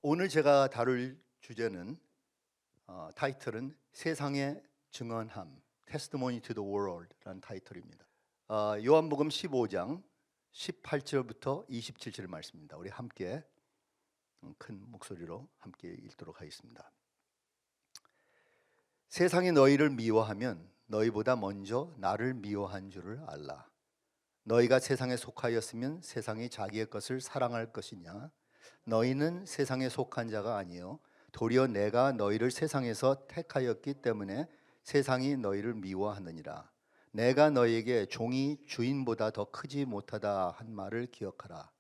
오늘 제가 다룰 주제는 타이틀은 세상의 증언함 Testimony to the World라는 타이틀입니다. 요한복음 15장 18절부터 27절 말씀입니다. 우리 함께 큰 목소리로 함께 읽도록 하겠습니다. 세상이 너희를 미워하면 너희보다 먼저 나를 미워한 줄을 알라. 너희가 세상에 속하였으면 세상이 자기의 것을 사랑할 것이냐? 너희는 세상에 속한 자가 아니요 도리어 내가 너희를 세상에서 택하였기 때문에 세상이 너희를 미워하느니라. 내가 너희에게 종이 주인보다 더 크지 못하다 한 말을 기억하라.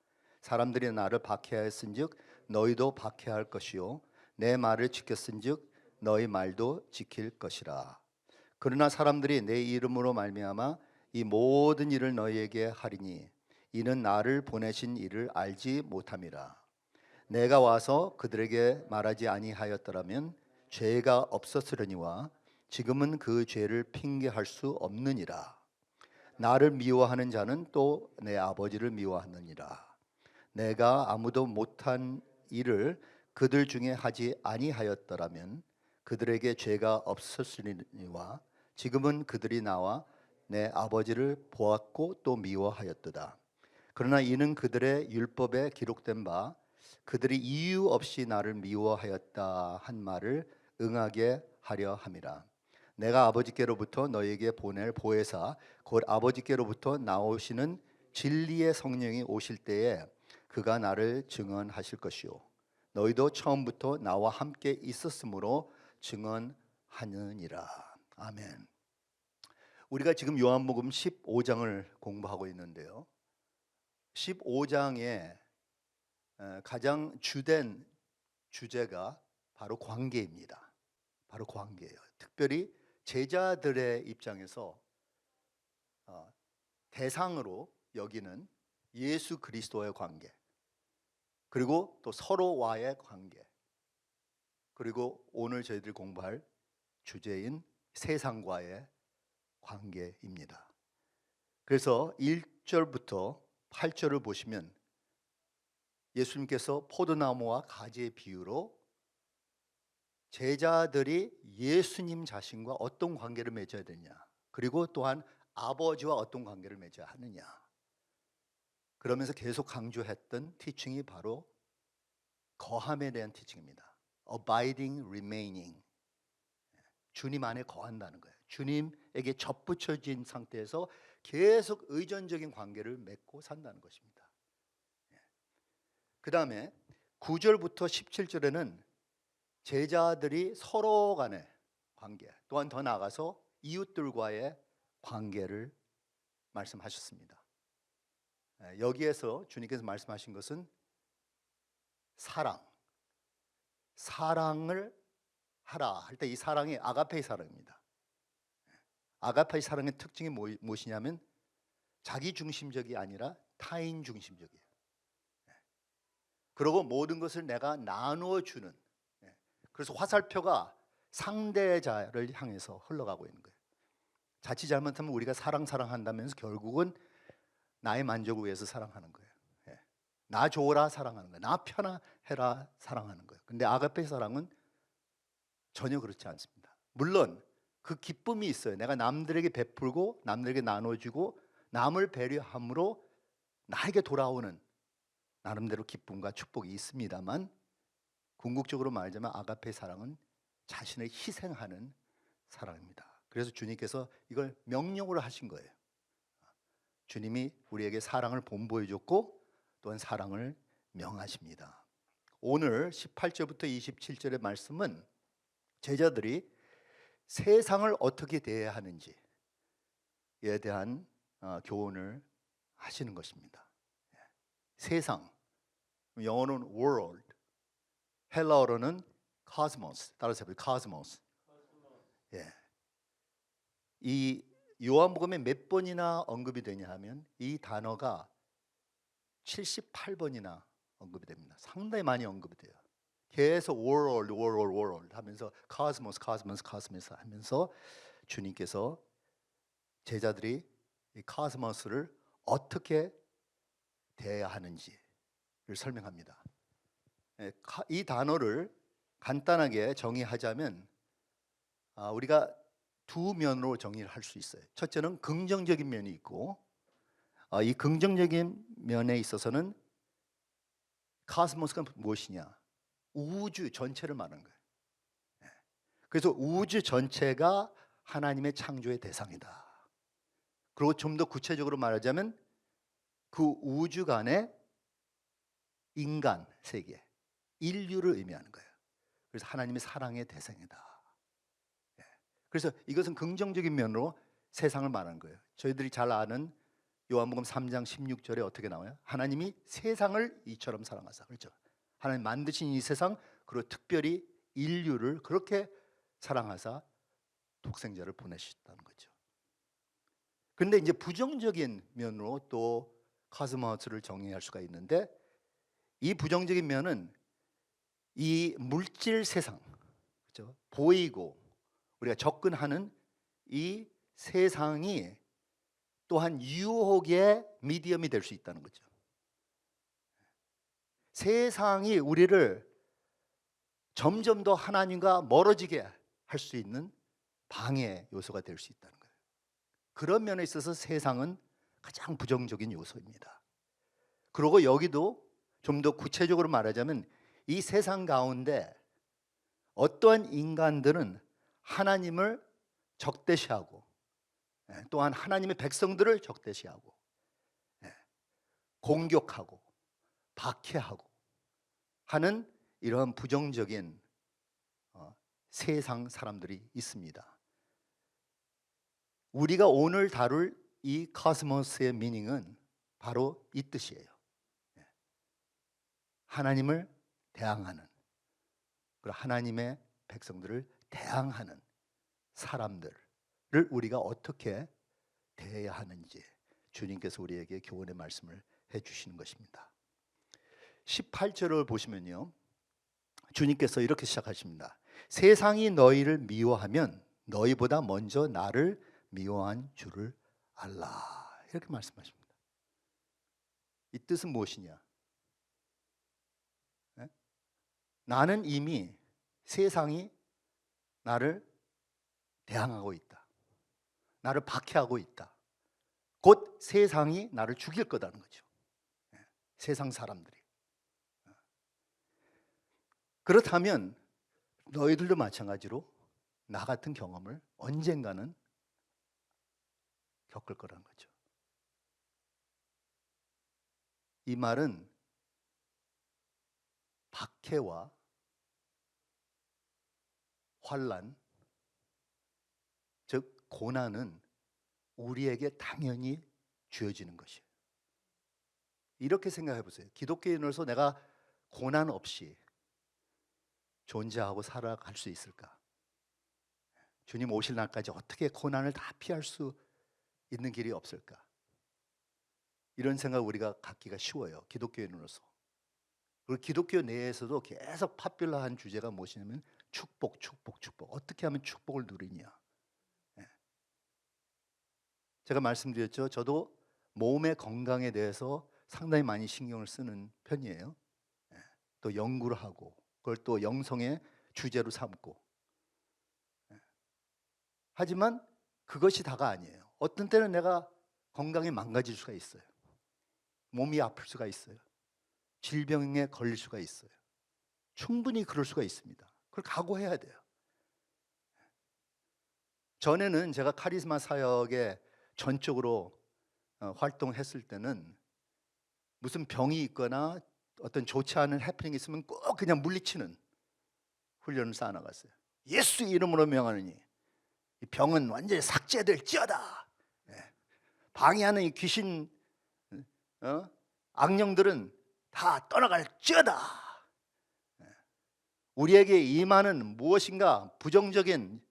사람들이 나를 박해하였은즉 너희도 박해할 것이요 내 말을 지켰은즉 너희 말도 지킬 것이라. 그러나 사람들이 내 이름으로 말미암아 이 모든 일을 너희에게 하리니 이는 나를 보내신 이를 알지 못함이라. 내가 와서 그들에게 말하지 아니하였더라면 죄가 없었으려니와 지금은 그 죄를 핑계할 수 없느니라. 나를 미워하는 자는 또 내 아버지를 미워하느니라. 내가 아무도 못한 일을 그들 중에 하지 아니하였더라면 그들에게 죄가 없었으리니와 지금은 그들이 나와 내 아버지를 보았고 또 미워하였도다. 그러나 이는 그들의 율법에 기록된 바 그들이 이유 없이 나를 미워하였다 한 말을 응하게 하려 함이라. 내가 아버지께로부터 너희에게 보낼 보혜사 곧 아버지께로부터 나오시는 진리의 성령이 오실 때에 그가 나를 증언하실 것이요 너희도 처음부터 나와 함께 있었으므로 증언하느니라. 아멘. 우리가 지금 요한복음 15장을 공부하고 있는데요. 15장의 가장 주된 주제가 바로 관계입니다. 바로 관계예요. 특별히 제자들의 입장에서 대상으로 여기는 예수 그리스도의 관계, 그리고 또 서로와의 관계, 그리고 오늘 저희들이 공부할 주제인 세상과의 관계입니다. 그래서 1절부터 8절을 보시면 예수님께서 포도나무와 가지의 비유로 제자들이 예수님 자신과 어떤 관계를 맺어야 되냐, 그리고 또한 아버지와 어떤 관계를 맺어야 하느냐, 그러면서 계속 강조했던 티칭이 바로 거함에 대한 티칭입니다. Abiding, remaining. 주님 안에 거한다는 거예요. 주님에게 접붙여진 상태에서 계속 의존적인 관계를 맺고 산다는 것입니다. 그 다음에 9절부터 17절에는 제자들이 서로 간의 관계, 또한 더 나아가서 이웃들과의 관계를 말씀하셨습니다. 여기에서 주님께서 말씀하신 것은 사랑을 하라 할 때 이 사랑이 아가페의 사랑입니다. 아가페의 사랑의 특징이 무엇이냐면 자기 중심적이 아니라 타인 중심적이에요. 그리고 모든 것을 내가 나누어 주는, 그래서 화살표가 상대자를 향해서 흘러가고 있는 거예요. 자칫 잘못하면 우리가 사랑한다면서 결국은 나의 만족을 위해서 사랑하는 거예요. 나 좋으라 사랑하는 거예요. 나 편해라 사랑하는 거예요. 근데 아가페 사랑은 전혀 그렇지 않습니다. 물론 그 기쁨이 있어요. 내가 남들에게 베풀고 남들에게 나눠주고 남을 배려함으로 나에게 돌아오는 나름대로 기쁨과 축복이 있습니다만, 궁극적으로 말하자면 아가페 사랑은 자신을 희생하는 사랑입니다. 그래서 주님께서 이걸 명령으로 하신 거예요. 주님이 우리에게 사랑을 본보여줬고 또한 사랑을 명하십니다. 오늘 18절부터 27절의 말씀은 제자들이 세상을 어떻게 대해야 하는지에 대한 교훈을 하시는 것입니다. 세상, 영어로는 world, 헬라어로는 cosmos, 따라서 cosmos. 이 요한복음에 몇 번이나 언급이 되냐 하면 이 단어가 78번이나 언급이 됩니다. 상당히 많이 언급이 돼요. 계속 world 하면서 cosmos 하면서 주님께서 제자들이 이 cosmos를 어떻게 대해야 하는지를 설명합니다. 이 단어를 간단하게 정의하자면 우리가 두 면으로 정의를 할 수 있어요. 첫째는 긍정적인 면이 있고 이 긍정적인 면에 있어서는 카스모스가 무엇이냐? 우주 전체를 말하는 거예요. 그래서 우주 전체가 하나님의 창조의 대상이다. 그리고 좀 더 구체적으로 말하자면 그 우주간의 인간 세계, 인류를 의미하는 거예요. 그래서 하나님의 사랑의 대상이다. 그래서 이것은 긍정적인 면으로 세상을 말하는 거예요. 저희들이 잘 아는 요한복음 3장 16절에 어떻게 나와요? 하나님이 세상을 이처럼 사랑하사. 그렇죠? 하나님 만드신 이 세상, 그리고 특별히 인류를 그렇게 사랑하사 독생자를 보내셨다는 거죠. 그런데 이제 부정적인 면으로 또 카스모스를 정의할 수가 있는데, 이 부정적인 면은 이 물질 세상, 그렇죠? 보이고 우리가 접근하는 이 세상이 또한 유혹의 미디엄이 될 수 있다는 거죠. 세상이 우리를 점점 더 하나님과 멀어지게 할 수 있는 방해 요소가 될 수 있다는 거예요. 그런 면에 있어서 세상은 가장 부정적인 요소입니다. 그리고 여기도 좀 더 구체적으로 말하자면 이 세상 가운데 어떠한 인간들은 하나님을 적대시하고 또한 하나님의 백성들을 적대시하고 공격하고 박해하고 하는 이러한 부정적인 세상 사람들이 있습니다. 우리가 오늘 다룰 이 카스모스의 미닝은 바로 이 뜻이에요. 하나님을 대항하는, 그리고 하나님의 백성들을 대항하는 사람들을 우리가 어떻게 대해야 하는지 주님께서 우리에게 교훈의 말씀을 해주시는 것입니다. 18절을 보시면요, 주님께서 이렇게 시작하십니다. 세상이 너희를 미워하면 너희보다 먼저 나를 미워한 줄을 알라. 이렇게 말씀하십니다. 이 뜻은 무엇이냐? 나는 이미 세상이 나를 대항하고 있다. 나를 박해하고 있다. 곧 세상이 나를 죽일 거다는 거죠. 세상 사람들이. 그렇다면 너희들도 마찬가지로 나 같은 경험을 언젠가는 겪을 거라는 거죠. 이 말은 박해와 환난, 즉 고난은 우리에게 당연히 주어지는 것이에요. 이렇게 생각해 보세요. 기독교인으로서 내가 고난 없이 존재하고 살아갈 수 있을까? 주님 오실 날까지 어떻게 고난을 다 피할 수 있는 길이 없을까? 이런 생각 우리가 갖기가 쉬워요. 기독교인으로서. 그리고 기독교 내에서도 계속 파퓰러한 주제가 무엇이냐면 축복, 축복, 축복. 어떻게 하면 축복을 누리냐? 제가 말씀드렸죠. 저도 몸의 건강에 대해서 상당히 많이 신경을 쓰는 편이에요. 또 연구를 하고 그걸 또 영성의 주제로 삼고. 하지만 그것이 다가 아니에요. 어떤 때는 내가 건강이 망가질 수가 있어요. 몸이 아플 수가 있어요. 질병에 걸릴 수가 있어요. 충분히 그럴 수가 있습니다. 그걸 각오해야 돼요. 전에는 제가 카리스마 사역에 전적으로 활동했을 때는 무슨 병이 있거나 어떤 좋지 않은 해프닝이 있으면 꼭 그냥 물리치는 훈련을 쌓아나갔어요. 예수 이름으로 명하느니 이 병은 완전히 삭제될지어다. 방해하는 이 귀신 악령들은 다 떠나갈지어다. 우리에게 임하는 무엇인가 부정적인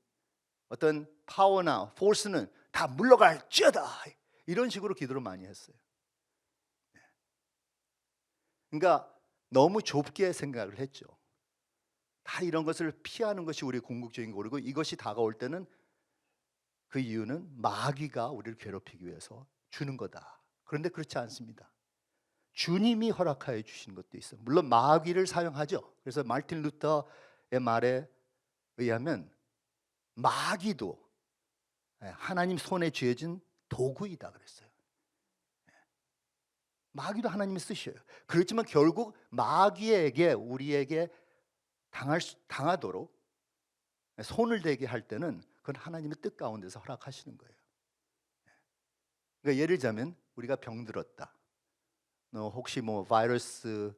어떤 파워나 포스는 다 물러갈지어다. 이런 식으로 기도를 많이 했어요. 그러니까 너무 좁게 생각을 했죠. 다 이런 것을 피하는 것이 우리의 궁극적인 고리고, 이것이 다가올 때는 그 이유는 마귀가 우리를 괴롭히기 위해서 주는 거다. 그런데 그렇지 않습니다. 주님이 허락하여 주신 것도 있어요. 물론 마귀를 사용하죠. 그래서 마틴 루터의 말에 의하면 마귀도 하나님 손에 쥐어진 도구이다 그랬어요. 마귀도 하나님이 쓰셔요. 그렇지만 결국 마귀에게 우리에게 당하도록 손을 대게 할 때는 그건 하나님의 뜻 가운데서 허락하시는 거예요. 그러니까 예를 들자면 우리가 병들었다. 너 혹시 뭐 바이러스에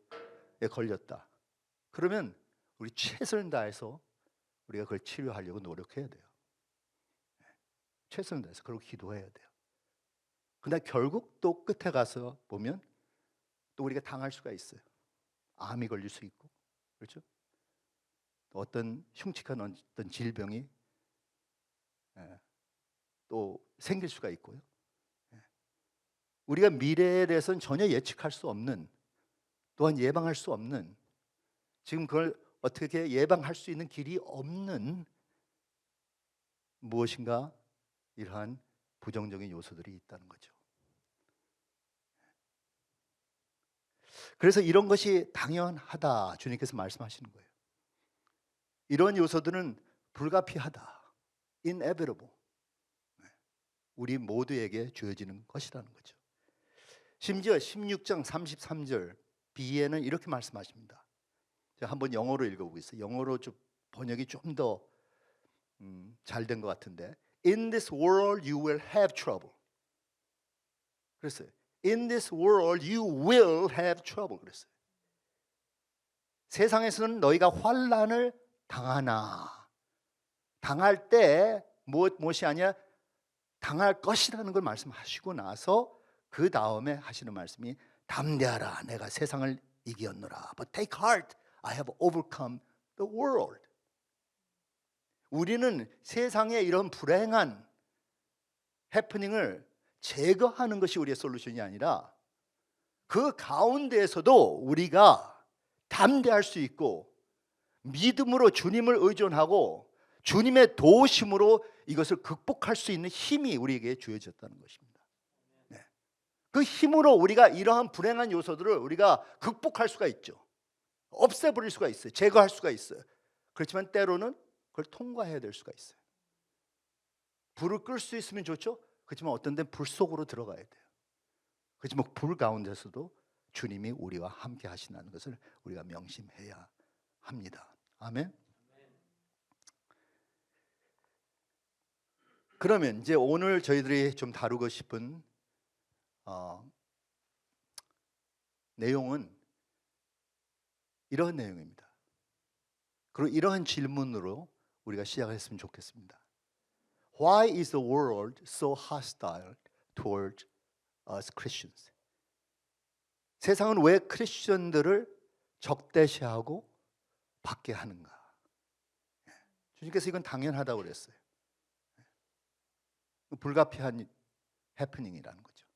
걸렸다. 그러면 우리 최선을 다해서 우리가 그걸 치료하려고 노력해야 돼요. 최선을 다해서 그러고 기도해야 돼요. 근데 결국 또 끝에 가서 보면 또 우리가 당할 수가 있어요. 암이 걸릴 수 있고, 그렇죠? 또 어떤 흉측한 어떤 질병이 또 생길 수가 있고요. 우리가 미래에 대해서는 전혀 예측할 수 없는, 또한 예방할 수 없는, 지금 그걸 어떻게 예방할 수 있는 길이 없는 무엇인가 이러한 부정적인 요소들이 있다는 거죠. 그래서 이런 것이 당연하다 주님께서 말씀하시는 거예요. 이런 요소들은 불가피하다, inevitable, 우리 모두에게 주어지는 것이라는 거죠. 심지어 16장 33절 B에는 이렇게 말씀하십니다. 제가 한번 영어로 읽어보겠어요. 영어로 좀 번역이 좀 더 잘 된 것 같은데, In this world you will have trouble. 그랬어요. In this world you will have trouble. 그랬어요. 세상에서는 너희가 환난을 당하나, 당할 때 무엇이 아니야, 당할 것이라는 걸 말씀하시고 나서 그 다음에 하시는 말씀이 담대하라, 내가 세상을 이겼노라. But take heart, I have overcome the world. 우리는 세상의 이런 불행한 해프닝을 제거하는 것이 우리의 솔루션이 아니라 그 가운데에서도 우리가 담대할 수 있고 믿음으로 주님을 의존하고 주님의 도우심으로 이것을 극복할 수 있는 힘이 우리에게 주어졌다는 것입니다. 네. 그 힘으로 우리가 이러한 불행한 요소들을 우리가 극복할 수가 있죠. 없애버릴 수가 있어요. 제거할 수가 있어요. 그렇지만 때로는 그걸 통과해야 될 수가 있어요. 불을 끌 수 있으면 좋죠. 그렇지만 어떤 데는 불 속으로 들어가야 돼요. 그렇지만 불 가운데서도 주님이 우리와 함께 하신다는 것을 우리가 명심해야 합니다. 아멘. 그러면 이제 오늘 저희들이 좀 다루고 싶은 내용은 이런 내용입니다. 그리고 이러한 질문으로 우리가 시작했으면 좋겠습니다. Why is the world so hostile toward us Christians? 세상은 왜 크리스천들을 적대시하고 받게 하는가? 주님께서 이건 당연하다고 그랬어요. 불가피한 해프닝이라는 거죠.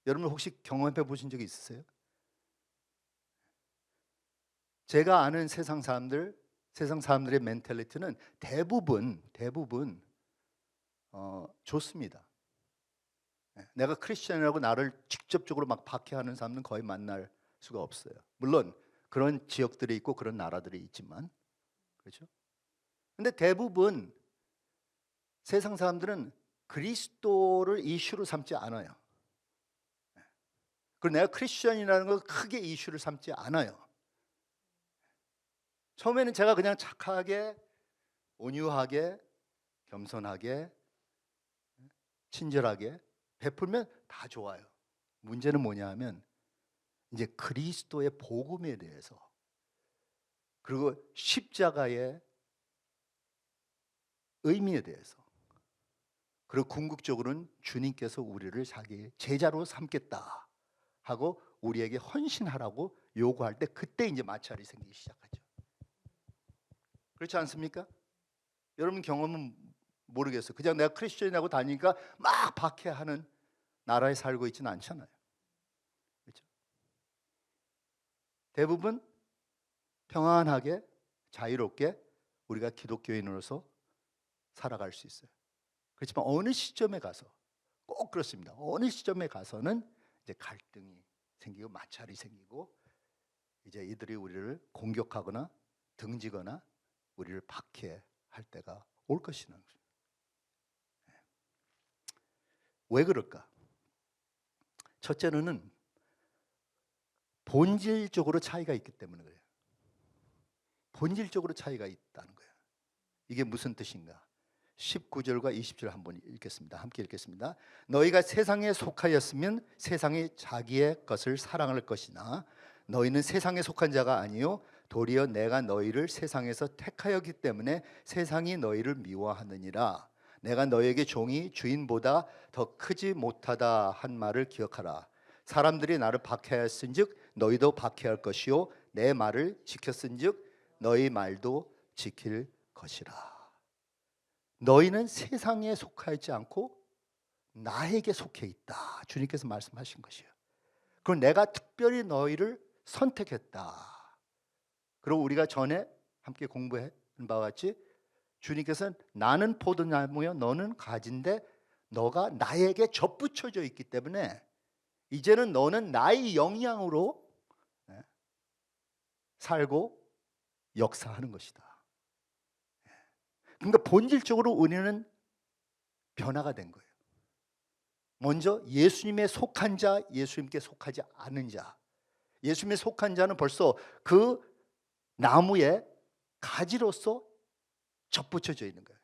여러분 혹시 경험해 보신 적이 있으세요? 제가 아는 세상 사람들의 멘탈리티는 대부분 좋습니다. 내가 크리스천이라고 나를 직접적으로 막 박해하는 사람은 거의 만날 수가 없어요. 물론 그런 지역들이 있고 그런 나라들이 있지만, 그렇죠? 근데 대부분 세상 사람들은 그리스도를 이슈로 삼지 않아요. 그리고 내가 크리스천이라는 걸 크게 이슈를 삼지 않아요. 처음에는 제가 그냥 착하게, 온유하게, 겸손하게, 친절하게 베풀면 다 좋아요. 문제는 뭐냐 하면 이제 그리스도의 복음에 대해서, 그리고 십자가의 의미에 대해서, 그리고 궁극적으로는 주님께서 우리를 자기의 제자로 삼겠다 하고 우리에게 헌신하라고 요구할 때, 그때 이제 마찰이 생기기 시작하죠. 그렇지 않습니까? 여러분 경험은 모르겠어요. 그냥 내가 크리스천이라고 다니니까 막 박해하는 나라에 살고 있지는 않잖아요. 그렇죠? 대부분 평안하게 자유롭게 우리가 기독교인으로서 살아갈 수 있어요. 그렇지만 어느 시점에 가서, 꼭 그렇습니다. 어느 시점에 가서는 이제 갈등이 생기고 마찰이 생기고 이제 이들이 우리를 공격하거나 등지거나 우리를 박해할 때가 올 것이라는 거죠. 왜 그럴까? 첫째로는 본질적으로 차이가 있기 때문에 그래요. 본질적으로 차이가 있다는 거예요. 이게 무슨 뜻인가? 19절과 20절 한번 읽겠습니다. 함께 읽겠습니다. 너희가 세상에 속하였으면 세상이 자기의 것을 사랑할 것이나 너희는 세상에 속한 자가 아니요 도리어 내가 너희를 세상에서 택하였기 때문에 세상이 너희를 미워하느니라. 내가 너희에게 종이 주인보다 더 크지 못하다 한 말을 기억하라. 사람들이 나를 박해하였은즉 너희도 박해할 것이요 내 말을 지켰은즉 너희 말도 지킬 것이라. 너희는 세상에 속하지 않고 나에게 속해 있다. 주님께서 말씀하신 것이에요. 그럼 내가 특별히 너희를 선택했다. 그리고 우리가 전에 함께 공부한 바와 같이 주님께서는 나는 포도나무요 너는 가지인데 너가 나에게 접붙여져 있기 때문에 이제는 너는 나의 영향으로 살고 역사하는 것이다. 그러니까 본질적으로 우리는 변화가 된 거예요. 먼저 예수님에 속한 자, 예수님께 속하지 않은 자. 예수님에 속한 자는 벌써 그 나무에 가지로서 접붙여져 있는 거예요.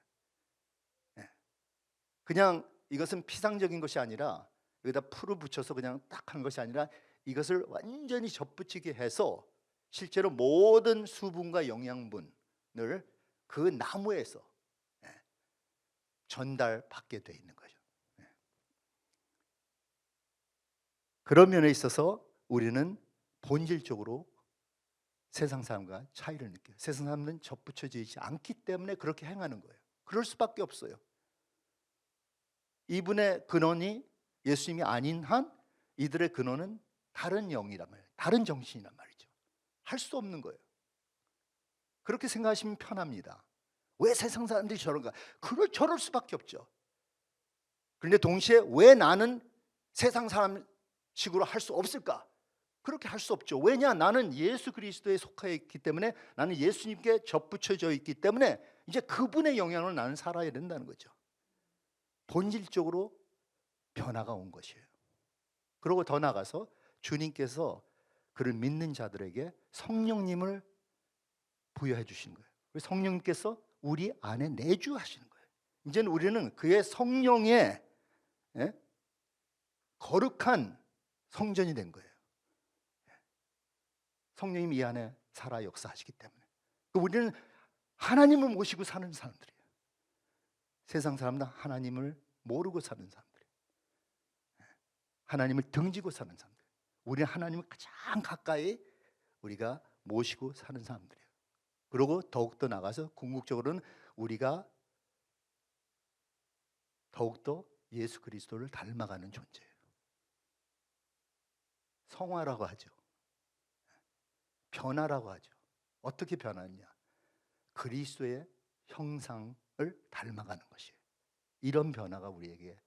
그냥 이것은 피상적인 것이 아니라 여기다 풀을 붙여서 그냥 딱 하는 것이 아니라 이것을 완전히 접붙이게 해서 실제로 모든 수분과 영양분을 그 나무에서 전달받게 돼 있는 거죠. 그런 면에 있어서 우리는 본질적으로 세상 사람과 차이를 느껴요. 세상 사람은 접붙여져 있지 않기 때문에 그렇게 행하는 거예요. 그럴 수밖에 없어요. 이분의 근원이 예수님이 아닌 한 이들의 근원은 다른 영이란 말이에요. 다른 정신이란 말이죠. 할 수 없는 거예요. 그렇게 생각하시면 편합니다. 왜 세상 사람들이 저런가? 저럴 수밖에 없죠. 그런데 동시에 왜 나는 세상 사람식으로 할 수 없을까? 그렇게 할 수 없죠. 왜냐? 나는 예수 그리스도에 속해 있기 때문에 나는 예수님께 접붙여져 있기 때문에 이제 그분의 영향으로 나는 살아야 된다는 거죠. 본질적으로 변화가 온 것이에요. 그리고 더 나아가서 주님께서 그를 믿는 자들에게 성령님을 부여해 주신 거예요. 성령님께서 우리 안에 내주하시는 거예요. 이제는 우리는 그의 성령의 거룩한 성전이 된 거예요. 성령님이 이 안에 살아 역사하시기 때문에 우리는 하나님을 모시고 사는 사람들이에요. 세상 사람들은 하나님을 모르고 사는 사람들이에요. 하나님을 등지고 사는 사람들. 우리는 하나님을 가장 가까이 우리가 모시고 사는 사람들이에요. 그리고 더욱더 나가서 궁극적으로는 우리가 더욱더 예수 그리스도를 닮아가는 존재예요. 성화라고 하죠. 변화라고 하죠. 어떻게 변하느냐? 그리스도의 형상을 닮아가는 것이에요. 이런 변화가 우리에게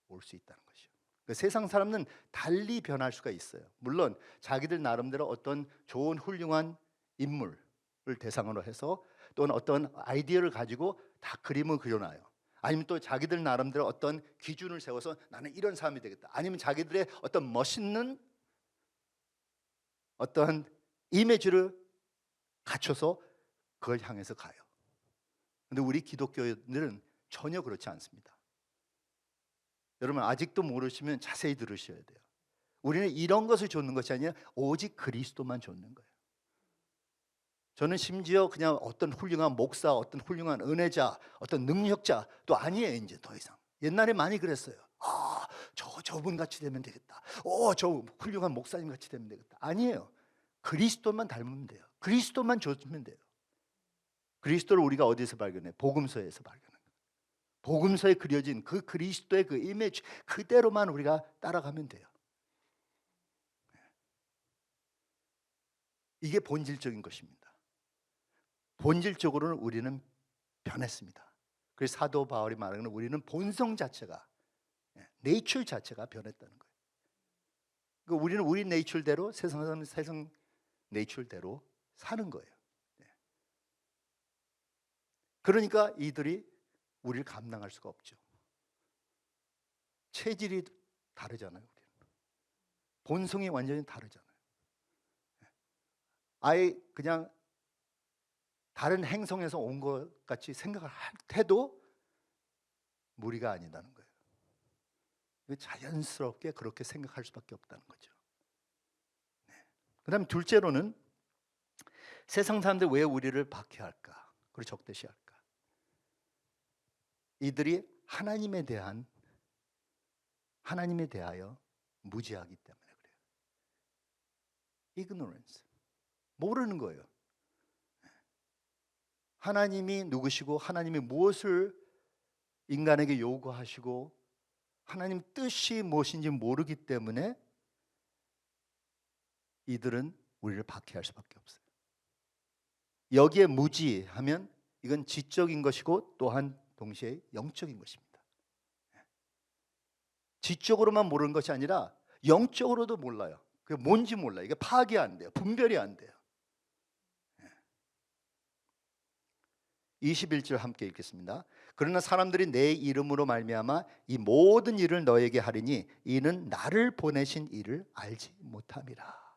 올 수 있다는 것이죠. 그러니까 세상 사람은 달리 변할 수가 있어요. 물론 자기들 나름대로 어떤 좋은 훌륭한 인물을 대상으로 해서 또는 어떤 아이디어를 가지고 다 그림을 그려놔요. 아니면 또 자기들 나름대로 어떤 기준을 세워서 나는 이런 사람이 되겠다. 아니면 자기들의 어떤 멋있는 어떤 이미지를 갖춰서 그걸 향해서 가요. 근데 우리 기독교인들은 전혀 그렇지 않습니다. 여러분 아직도 모르시면 자세히 들으셔야 돼요. 우리는 이런 것을 좇는 것이 아니라 오직 그리스도만 좇는 거예요. 저는 심지어 그냥 어떤 훌륭한 목사, 어떤 훌륭한 은혜자, 어떤 능력자 또 아니에요. 이제 더 이상. 옛날에 많이 그랬어요. 저분 같이 되면 되겠다. 저 훌륭한 목사님 같이 되면 되겠다. 아니에요. 그리스도만 닮으면 돼요. 그리스도만 좇으면 돼요. 그리스도를 우리가 어디서 발견해? 복음서에서 발견해요. 복음서에 그려진 그 그리스도의 그 이미지 그대로만 우리가 따라가면 돼요. 이게 본질적인 것입니다. 본질적으로는 우리는 변했습니다. 그래서 사도 바울이 말하는, 우리는 본성 자체가, 네이처 자체가 변했다는 거예요. 그러니까 우리는 우리 네이처대로, 세상 사람은 세상 네이처대로 사는 거예요. 그러니까 이들이 우리를 감당할 수가 없죠. 체질이 다르잖아요. 우리는. 본성이 완전히 다르잖아요. 아예 그냥 다른 행성에서 온 것 같이 생각을 해도 무리가 아니다는 거예요. 자연스럽게 그렇게 생각할 수밖에 없다는 거죠. 그다음 둘째로는 세상 사람들 왜 우리를 박해할까? 그리고 적대시할까? 이들이 하나님에 대하여 무지하기 때문에 그래요. ignorance. 모르는 거예요. 하나님이 누구시고 하나님이 무엇을 인간에게 요구하시고 하나님 뜻이 무엇인지 모르기 때문에 이들은 우리를 박해할 수밖에 없어요. 여기에 무지하면 이건 지적인 것이고 또한 동시에 영적인 것입니다. 지적으로만 모르는 것이 아니라 영적으로도 몰라요. 그게 뭔지 몰라요. 이게 파악이 안 돼요. 분별이 안 돼요. 21절 함께 읽겠습니다. 그러나 사람들이 내 이름으로 말미암아 이 모든 일을 너에게 하리니 이는 나를 보내신 이를 알지 못함이라.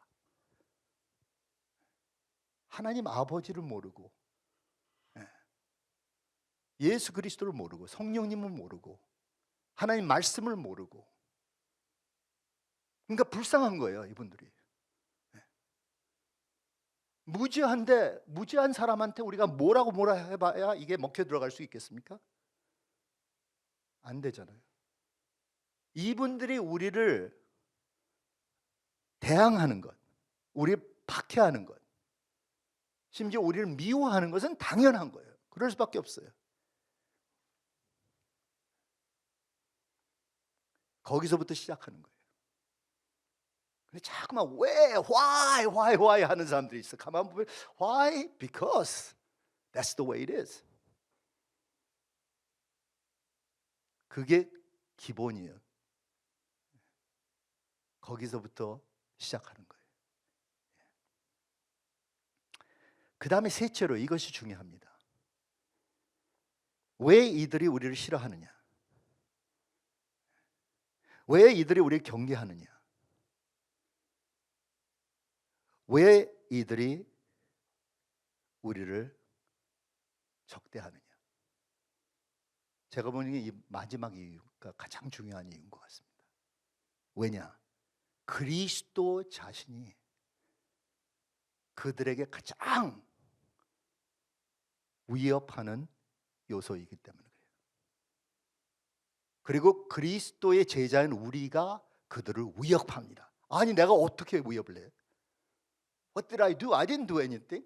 하나님 아버지를 모르고 예수 그리스도를 모르고 성령님을 모르고 하나님 말씀을 모르고, 그러니까 불쌍한 거예요. 이분들이 무지한데 무지한 사람한테 우리가 뭐라고 해봐야 이게 먹혀 들어갈 수 있겠습니까? 안 되잖아요. 이분들이 우리를 대항하는 것, 우리 박해하는 것, 심지어 우리를 미워하는 것은 당연한 거예요. 그럴 수밖에 없어요. 거기서부터 시작하는 거예요. 근데 자꾸만 왜, why 하는 사람들이 있어. 가만 보면 why? Because that's the way it is. 그게 기본이에요. 거기서부터 시작하는 거예요. 그 다음에 셋째로 이것이 중요합니다. 왜 이들이 우리를 싫어하느냐? 왜 이들이 우리를 경계하느냐? 왜 이들이 우리를 적대하느냐? 제가 보는 게 이 마지막 이유가 가장 중요한 이유인 것 같습니다. 왜냐? 그리스도 자신이 그들에게 가장 위협하는 요소이기 때문에 그래요. 그리고 그리스도의 제자인 우리가 그들을 위협합니다. 아니 내가 어떻게 위협을 해? What did I do? I didn't do anything.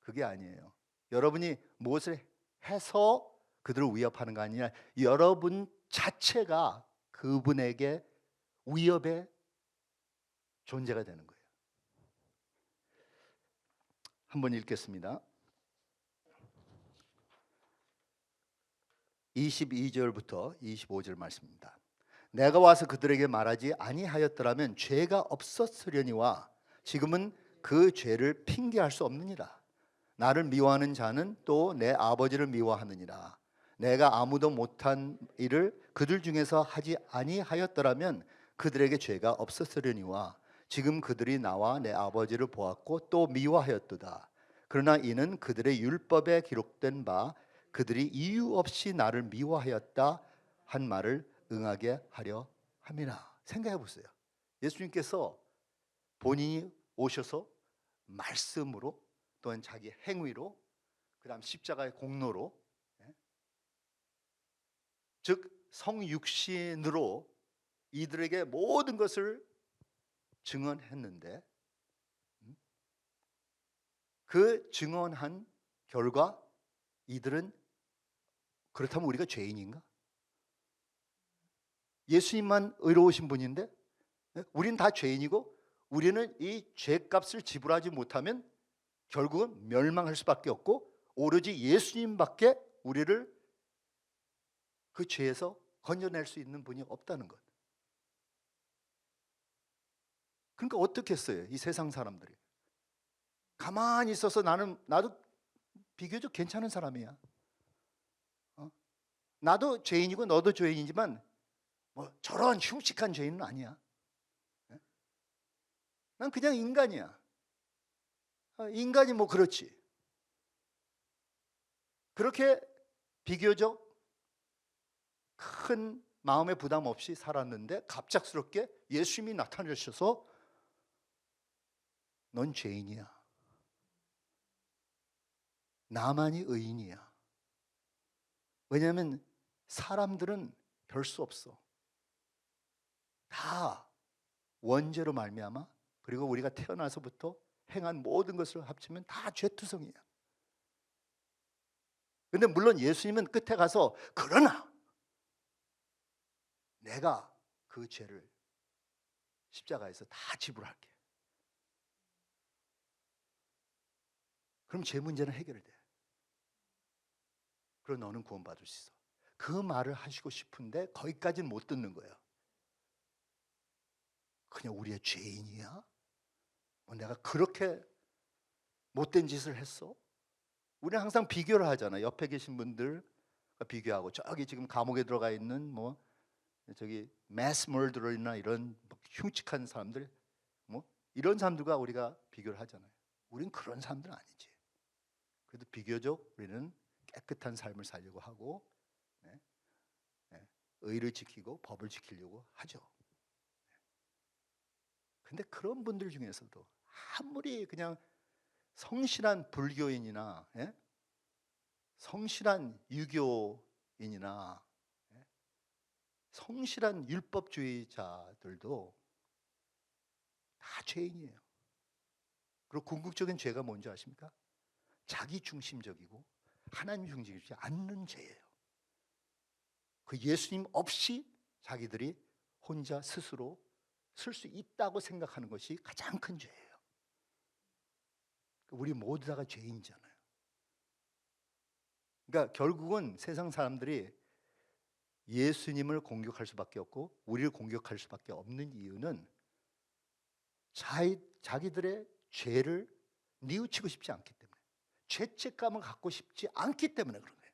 그게 아니에요. 여러분이 무엇을 해서 그들을 위협하는 거 아니냐? 여러분 자체가 그분에게 위협의 존재가 되는 거예요. 한번 읽겠습니다. 22절부터 25절 말씀입니다. 내가 와서 그들에게 말하지 아니하였더라면 죄가 없었으려니와 지금은 그 죄를 핑계할 수 없느니라. 나를 미워하는 자는 또 내 아버지를 미워하느니라. 내가 아무도 못한 일을 그들 중에서 하지 아니하였더라면 그들에게 죄가 없었으려니와 지금 그들이 나와 내 아버지를 보았고 또 미워하였도다. 그러나 이는 그들의 율법에 기록된 바 그들이 이유 없이 나를 미워하였다 한 말을 응하게 하려 함이라. 생각해 보세요. 예수님께서 본인이 오셔서 말씀으로 또한 자기 행위로 그다음 십자가의 공로로 즉 성육신으로 이들에게 모든 것을 증언했는데 그 증언한 결과 이들은 그렇다면 우리가 죄인인가? 예수님만 의로우신 분인데 우리는 다 죄인이고 우리는 이 죄값을 지불하지 못하면 결국은 멸망할 수밖에 없고 오로지 예수님밖에 우리를 그 죄에서 건져낼 수 있는 분이 없다는 것. 그러니까 어떻게 했어요? 이 세상 사람들이 가만히 있어서 나도 비교적 괜찮은 사람이야. 어? 나도 죄인이고 너도 죄인이지만 뭐 저런 흉측한 죄인은 아니야. 예? 난 그냥 인간이야. 인간이 뭐 그렇지. 그렇게 비교적 큰 마음의 부담 없이 살았는데 갑작스럽게 예수님이 나타나셔서 넌 죄인이야. 나만이 의인이야. 왜냐하면 사람들은 별 수 없어. 다 원죄로 말미암아 그리고 우리가 태어나서부터 행한 모든 것을 합치면 다 죄투성이야. 근데 물론 예수님은 끝에 가서 그러나 내가 그 죄를 십자가에서 다 지불할게. 그럼 죄 문제는 해결돼. 그럼 너는 구원받을 수 있어. 그 말을 하시고 싶은데 거기까지는 못 듣는 거예요. 그냥 우리의 죄인이야? 뭐 내가 그렇게 못된 짓을 했어? 우리는 항상 비교를 하잖아. 옆에 계신 분들 비교하고 저기 지금 감옥에 들어가 있는 뭐 저기 매스 멀더러나 이런 흉측한 사람들 뭐 이런 사람들과 우리가 비교를 하잖아요. 우린 그런 사람들은 아니지. 그래도 비교적 우리는 깨끗한 삶을 살려고 하고 네, 네, 의를 지키고 법을 지키려고 하죠. 근데 그런 분들 중에서도 아무리 그냥 성실한 불교인이나 성실한 유교인이나 성실한 율법주의자들도 다 죄인이에요. 그리고 궁극적인 죄가 뭔지 아십니까? 자기 중심적이고 하나님 중심이지 않는 죄예요. 그 예수님 없이 자기들이 혼자 스스로 쓸 수 있다고 생각하는 것이 가장 큰 죄예요. 우리 모두 다가 죄인이잖아요. 그러니까 결국은 세상 사람들이 예수님을 공격할 수밖에 없고 우리를 공격할 수밖에 없는 이유는 자기들의 죄를 뉘우치고 싶지 않기 때문에, 죄책감을 갖고 싶지 않기 때문에 그런 거예요.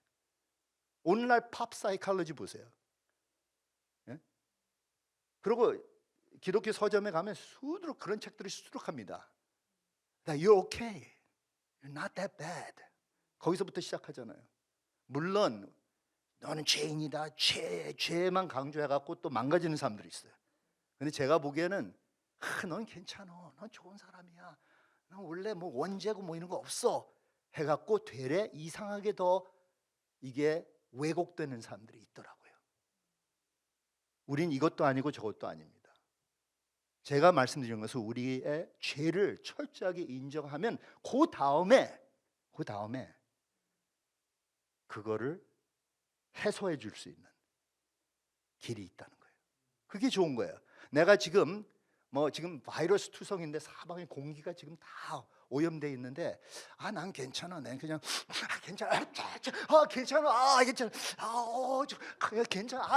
오늘날 팝 사이칼로지 보세요. 예? 그리고 기독교 서점에 가면 수두룩 그런 책들이 수두룩합니다. You're okay. You're not that bad. 거기서부터 시작하잖아요. 물론 너는 죄인이다. 죄만 강조해갖고 또 망가지는 사람들이 있어요. 근데 제가 보기에는 넌 괜찮아. 넌 좋은 사람이야. 넌 원래 뭐 원죄고 뭐 이런 거 없어. 해갖고 되레 이상하게 더 이게 왜곡되는 사람들이 있더라고요. 우린 이것도 아니고 저것도 아닙니다. 제가 말씀드린 것은 우리의 죄를 철저하게 인정하면 그 다음에 그거를 해소해 줄 수 있는 길이 있다는 거예요. 그게 좋은 거예요. 내가 지금 바이러스 투성인데 사방에 공기가 지금 다 오염돼 있는데 난 괜찮아. 난 그냥 괜찮아. 괜찮아. 괜찮아.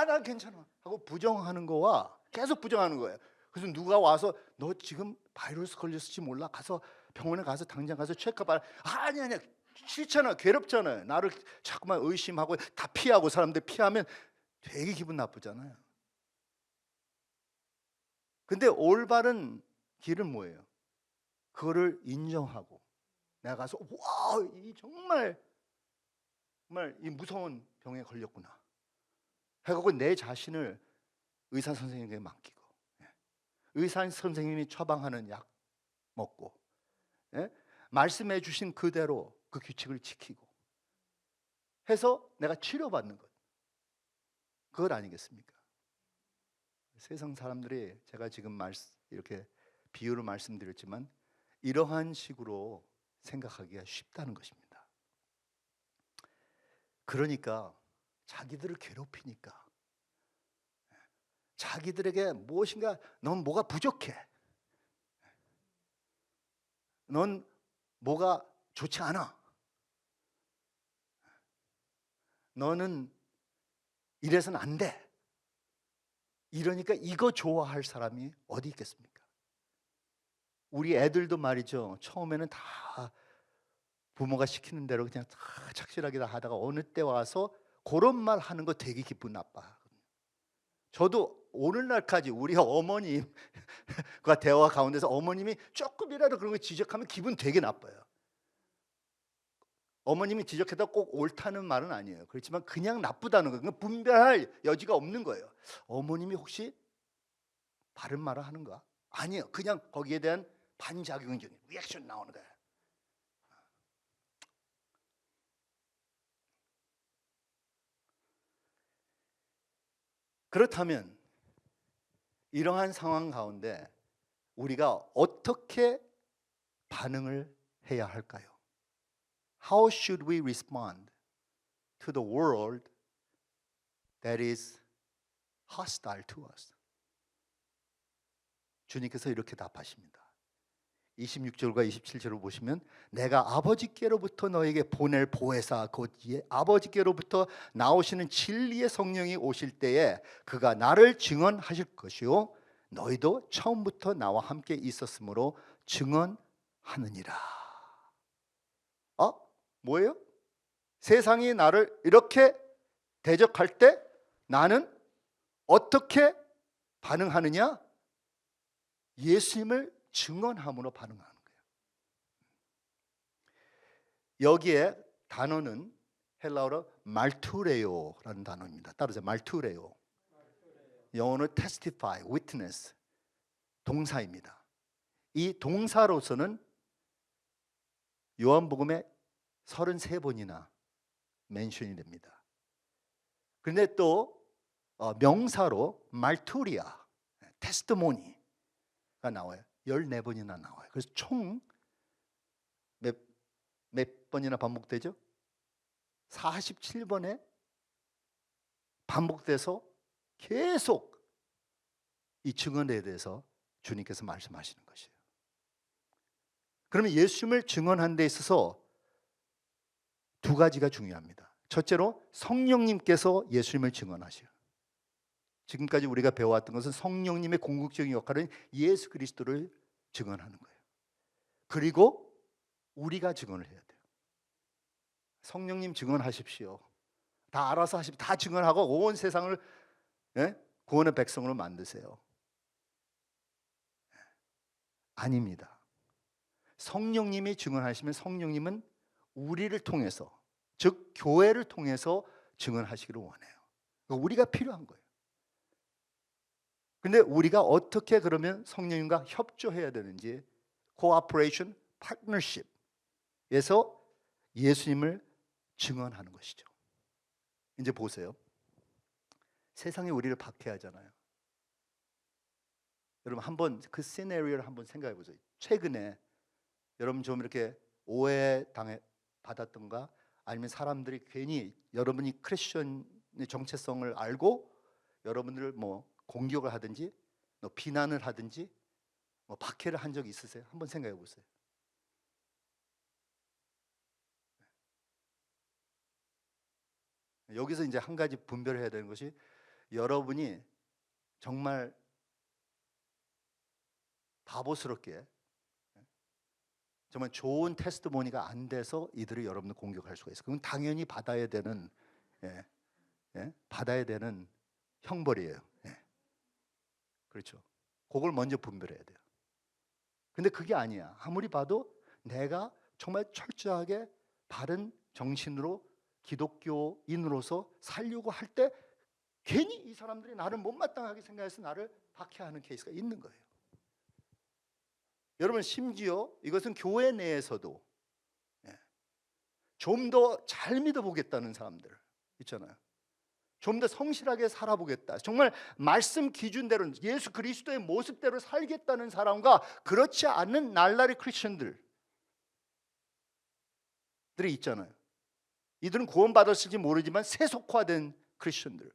난 괜찮아. 하고 부정하는 거와 계속 부정하는 거예요. 그래서 누가 와서 너 지금 바이러스 걸렸을지 몰라. 가서 병원에 가서 당장 가서 체크해봐. 아니야. 싫잖아. 괴롭잖아요. 나를 자꾸만 의심하고 다 피하고 사람들 피하면 되게 기분 나쁘잖아요. 근데 올바른 길은 뭐예요? 그거를 인정하고 내가 가서 이 정말 이 무서운 병에 걸렸구나 해갖고 내 자신을 의사 선생님에게 맡기고 의사 선생님이 처방하는 약 먹고 말씀해 주신 그대로 그 규칙을 지키고 해서 내가 치료받는 것, 그것 아니겠습니까? 세상 사람들이 제가 지금 이렇게 비유를 말씀드렸지만 이러한 식으로 생각하기가 쉽다는 것입니다. 그러니까 자기들을 괴롭히니까 자기들에게 무엇인가 넌 뭐가 부족해, 넌 뭐가 좋지 않아, 너는 이래서는 안 돼, 이러니까 이거 좋아할 사람이 어디 있겠습니까? 우리 애들도 말이죠. 처음에는 다 부모가 시키는 대로 그냥 다 착실하게 다 하다가 어느 때 와서 그런 말 하는 거 되게 기분 나빠. 저도 오늘날까지 우리 어머님과 대화 가운데서 어머님이 조금이라도 그런 거 지적하면 기분 되게 나빠요. 어머님이 지적해도 꼭 옳다는 말은 아니에요. 그렇지만 그냥 나쁘다는 거예요. 분별할 여지가 없는 거예요. 어머님이 혹시 바른 말을 하는가? 아니에요. 그냥 거기에 대한 반작용적인 리액션 나오는 거예요. 그렇다면 이러한 상황 가운데 우리가 어떻게 반응을 해야 할까요? How should we respond to the world that is hostile to us? 주님께서 이렇게 답하십니다. 26절과 27절을 보시면 내가 아버지께로부터 너에게 보낼 보혜사 곧 아버지께로부터 나오시는 진리의 성령이 오실 때에 그가 나를 증언하실 것이요 너희도 처음부터 나와 함께 있었으므로 증언하느니라. 뭐예요? 세상이 나를 이렇게 대적할 때 나는 어떻게 반응하느냐? 예수님을 증언함으로 반응하는 거예요. 여기에 단어는 헬라어로 말투레오라는 단어입니다. 따라서 말투레오. 영어는 testify, witness 동사입니다. 이 동사로서는 요한복음에 33번이나 멘션이 됩니다. 그런데 또 명사로 말투리아, 테스트모니가 나와요. 14번이나 나와요. 그래서 총 몇 번이나 반복되죠? 47번에 반복돼서 계속 이 증언에 대해서 주님께서 말씀하시는 것이에요. 그러면 예수님을 증언하는 데 있어서 두 가지가 중요합니다. 첫째로 성령님께서 예수님을 증언하셔요. 지금까지 우리가 배워왔던 것은 성령님의 궁극적인 역할은 예수 그리스도를 증언하는 거예요. 그리고 우리가 증언을 해야 돼요. 성령님 증언하십시오. 다 알아서 하십시오. 다 증언하고 온 세상을 구원의 백성으로 만드세요. 아닙니다. 성령님이 증언하시면 성령님은 우리를 통해서, 즉 교회를 통해서 증언하시기를 원해요. 우리가 필요한 거예요. 근데 우리가 어떻게 그러면 성령님과 협조해야 되는지, 코오퍼레이션, 파트너십에서 예수님을 증언하는 것이죠. 이제 보세요. 세상이 우리를 박해하잖아요. 여러분 한번 그 시나리오를 한번 생각해 보세요. 최근에 여러분 좀 이렇게 오해 받았던가, 아니면 사람들이 괜히 여러분이 크리스천의 정체성을 알고 여러분들을 공격을 하든지 비난을 하든지 박해를 한 적이 있으세요? 한번 생각해 보세요. 여기서 이제 한 가지 분별해야 되는 것이, 여러분이 정말 바보스럽게 정말 좋은 테스트모니가 안 돼서 이들이 여러분을 공격할 수가 있어요. 그건 당연히 받아야 되는 받아야 되는 형벌이에요. 그렇죠. 그걸 먼저 분별해야 돼요. 근데 그게 아니야. 아무리 봐도 내가 정말 철저하게 바른 정신으로 기독교인으로서 살려고 할 때 괜히 이 사람들이 나를 못마땅하게 생각해서 나를 박해하는 케이스가 있는 거예요. 여러분 심지어 이것은 교회 내에서도 좀 더 잘 믿어보겠다는 사람들 있잖아요. 좀 더 성실하게 살아보겠다, 정말 말씀 기준대로 예수 그리스도의 모습대로 살겠다는 사람과 그렇지 않은 날라리 크리스천들이 있잖아요. 이들은 구원받았을지 모르지만 세속화된 크리스천들,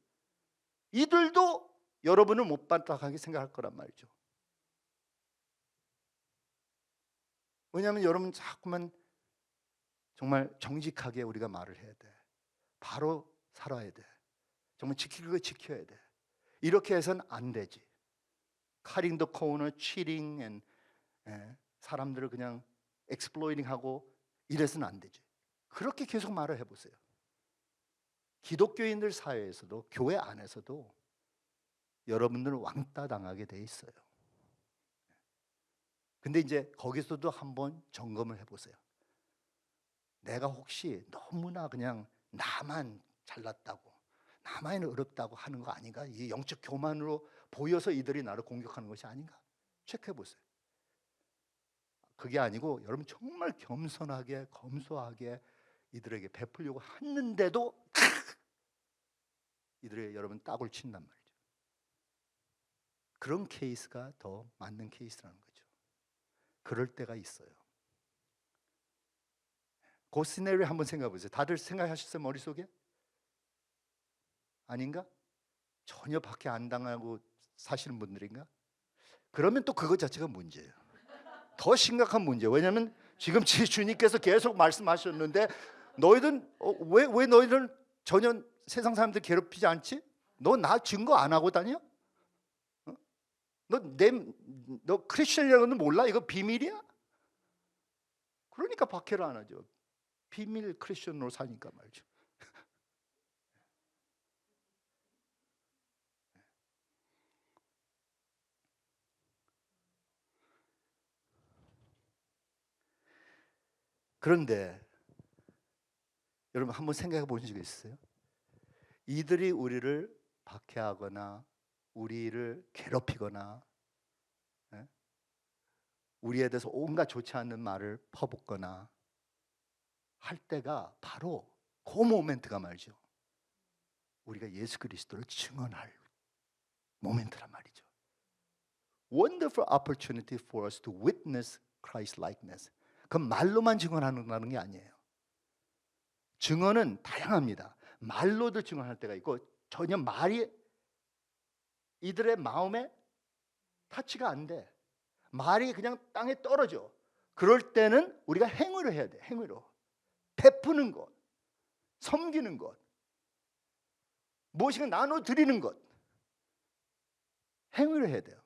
이들도 여러분을 못마땅하게 생각할 거란 말이죠. 왜냐하면 여러분 자꾸만 정말 정직하게 우리가 말을 해야 돼. 바로 살아야 돼. 정말 지킬 거 지켜야 돼. 이렇게 해서는 안 되지. Cutting the corner, cheating and 사람들을 그냥 exploiting하고 이래서는 안 되지. 그렇게 계속 말을 해보세요. 기독교인들 사회에서도 교회 안에서도 여러분들은 왕따 당하게 돼 있어요. 근데 이제 거기서도 한번 점검을 해보세요. 내가 혹시 너무나 그냥 나만 잘났다고, 나만 어렵다고 하는 거 아닌가? 이 영적 교만으로 보여서 이들이 나를 공격하는 것이 아닌가? 체크해보세요. 그게 아니고 여러분 정말 겸손하게 검소하게 이들에게 베풀려고 했는데도 이들의 여러분 딱을 친단 말이죠. 그런 케이스가 더 맞는 케이스라는 거죠. 그럴 때가 있어요. 그 시나리오 한번 생각해 보세요. 다들 생각하셨어요? 머릿속에? 아닌가? 전혀 밖에 안 당하고 사시는 분들인가? 그러면 또 그것 자체가 문제예요. 더 심각한 문제예요. 왜냐하면 지금 주님께서 계속 말씀하셨는데 너희들은 왜 너희들은 전혀 세상 사람들 괴롭히지 않지? 너 나 증거 안 하고 다녀? 너 크리스천이라는 건 몰라? 이거 비밀이야? 그러니까 박해를 안 하죠. 비밀 크리스천으로 사니까 말이죠. 그런데 여러분 한번 생각해 보신 적 있으세요? 이들이 우리를 박해하거나 우리를 괴롭히거나 우리에 대해서 온갖 좋지 않은 말을 퍼붓거나 할 때가 바로 그 모멘트가 말이죠. 우리가 예수 그리스도를 증언할 모멘트란 말이죠. Wonderful opportunity for us to witness Christ likeness. 그 말로만 증언하는 게 아니에요. 증언은 다양합니다. 말로도 증언할 때가 있고 전혀 말이 이들의 마음에 타치가 안 돼. 말이 그냥 땅에 떨어져. 그럴 때는 우리가 행위를 해야 돼. 행위로. 베푸는 것, 섬기는 것, 무엇인가 나눠드리는 것, 행위를 해야 돼요.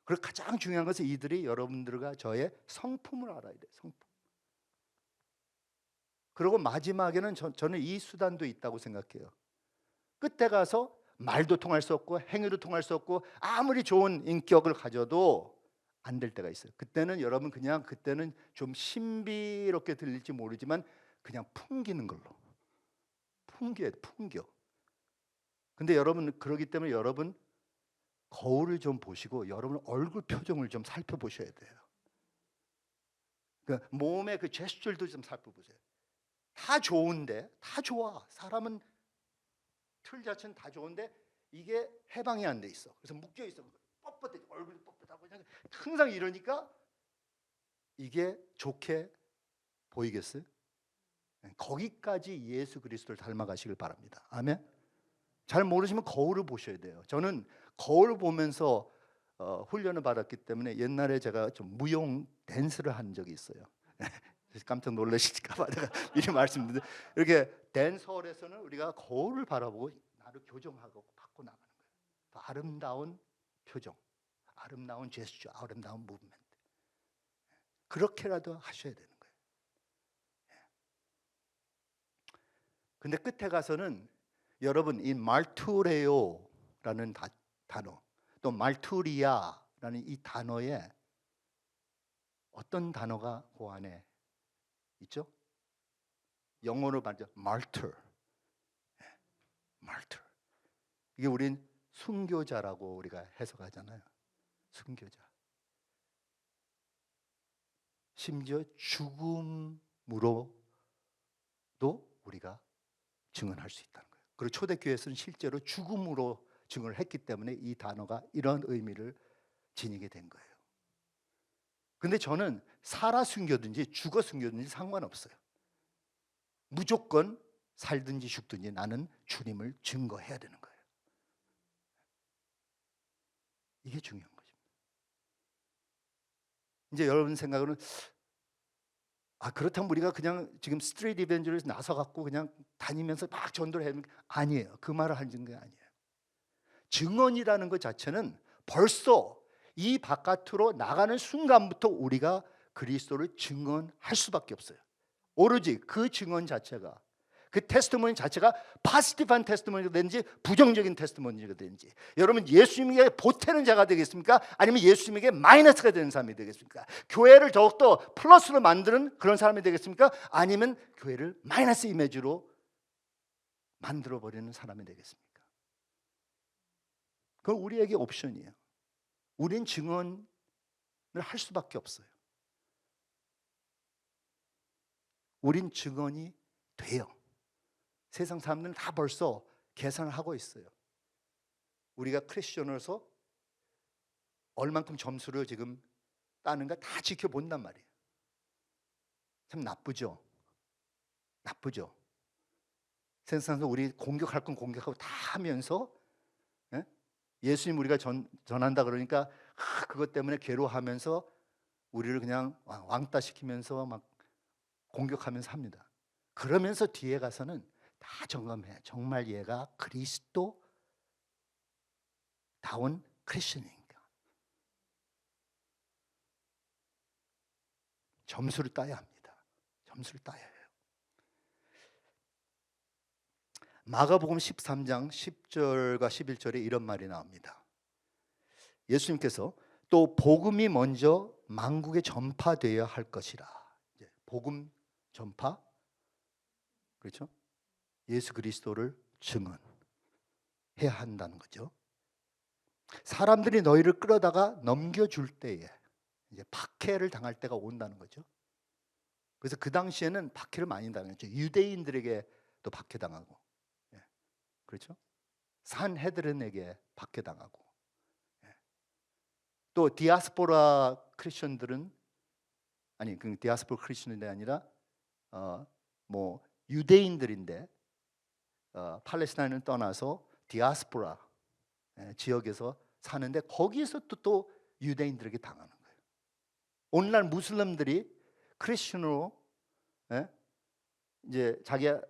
그리고 가장 중요한 것은 이들이 여러분들과 저의 성품을 알아야 돼요. 성품. 그리고 마지막에는 저는 이 수단도 있다고 생각해요. 끝에 가서 말도 통할 수 없고 행위도 통할 수 없고 아무리 좋은 인격을 가져도 안 될 때가 있어요. 그때는 여러분 그냥 그때는 좀 신비롭게 들릴지 모르지만 그냥 풍기는 걸로 풍겨야 돼. 풍겨. 근데 여러분 그러기 때문에 여러분 거울을 좀 보시고 여러분 얼굴 표정을 좀 살펴보셔야 돼요. 그 몸의 그 제스처들도 좀 살펴보세요. 다 좋은데 다 좋아. 사람은 틀 자체는 다 좋은데 이게 해방이 안 돼 있어. 그래서 묶여 있어. 뻣뻣해. 얼굴이 뻣뻣하고 그냥 항상 이러니까 이게 좋게 보이겠어요? 거기까지 예수 그리스도를 닮아가시길 바랍니다. 아멘. 잘 모르시면 거울을 보셔야 돼요. 저는 거울 보면서 훈련을 받았기 때문에 옛날에 제가 좀 무용 댄스를 한 적이 있어요. 깜짝 놀라실까 봐 제가 미리 말씀드리는데 이렇게 댄서홀에서는 우리가 거울을 바라보고 나를 교정하고 바꿔 나가는 거예요. 아름다운 표정, 아름다운 제스처, 아름다운 무브멘트. 그렇게라도 하셔야 되는 거예요. 근데 끝에 가서는 여러분 이 말투레오라는 단어 또 말투리아라는 이 단어에 어떤 단어가 그 안에 있죠? 영어로 말하죠. martyr. martyr. 이게 우린 순교자라고 우리가 해석하잖아요. 순교자. 심지어 죽음으로도 우리가 증언할 수 있다는 거예요. 그리고 초대교회에서는 실제로 죽음으로 증언을 했기 때문에 이 단어가 이런 의미를 지니게 된 거예요. 근데 저는 살아 숨겨든지 죽어 숨겨든지 상관없어요. 무조건 살든지 죽든지 나는 주님을 증거해야 되는 거예요. 이게 중요한 것입니다. 이제 여러분 생각으로는 그렇다면 우리가 그냥 지금 스트리트 이벤저리스트 나서 갖고 그냥 다니면서 막 전도를 해야 되는 게 아니에요. 그 말을 하는 게 아니에요. 증언이라는 것 자체는 벌써 이 바깥으로 나가는 순간부터 우리가 그리스도를 증언할 수밖에 없어요. 오로지 그 증언 자체가, 그 테스티모니 자체가 파시티브한 테스티모니가 되는지 부정적인 테스티모니가 되는지. 여러분, 예수님에게 보태는 자가 되겠습니까? 아니면 예수님에게 마이너스가 되는 사람이 되겠습니까? 교회를 더욱더 플러스로 만드는 그런 사람이 되겠습니까? 아니면 교회를 마이너스 이미지로 만들어버리는 사람이 되겠습니까? 그건 우리에게 옵션이에요. 우린 증언을 할 수밖에 없어요. 우린 증언이 돼요. 세상 사람들은 다 벌써 계산을 하고 있어요. 우리가 크리스천으로서 얼만큼 점수를 지금 따는가 다 지켜본단 말이에요. 참 나쁘죠? 나쁘죠? 세상 사람들 우리 공격할 건 공격하고 다 하면서, 예? 예수님 우리가 전한다 그러니까 그것 때문에 괴로워하면서 우리를 그냥 왕따 시키면서 막 공격하면서 합니다. 그러면서 뒤에 가서는 다 점검해. 정말 얘가 그리스도다운 크리스천인가? 점수를 따야 합니다. 점수를 따야 해요. 마가복음 13장 10절과 11절에 이런 말이 나옵니다. 예수님께서 또 복음이 먼저 만국에 전파되어야 할 것이라. 복음 전파, 그렇죠? 예수 그리스도를 증언해야 한다는 거죠. 사람들이 너희를 끌어다가 넘겨줄 때에 이제 박해를 당할 때가 온다는 거죠. 그래서 그 당시에는 박해를 많이 당했죠. 유대인들에게 또 박해당하고, 그렇죠? 산헤드른에게 박해당하고, 또 디아스포라 크리스천들은, 아니 그 디아스포라 크리스천이 아니라 뭐 유대인들인데 팔레스타인을 떠나서 디아스포라 지역에서 사는데 거기에서 또 유대인들에게 당하는 거예요. 오늘날 무슬림들이 크리스천으로 이제 자기가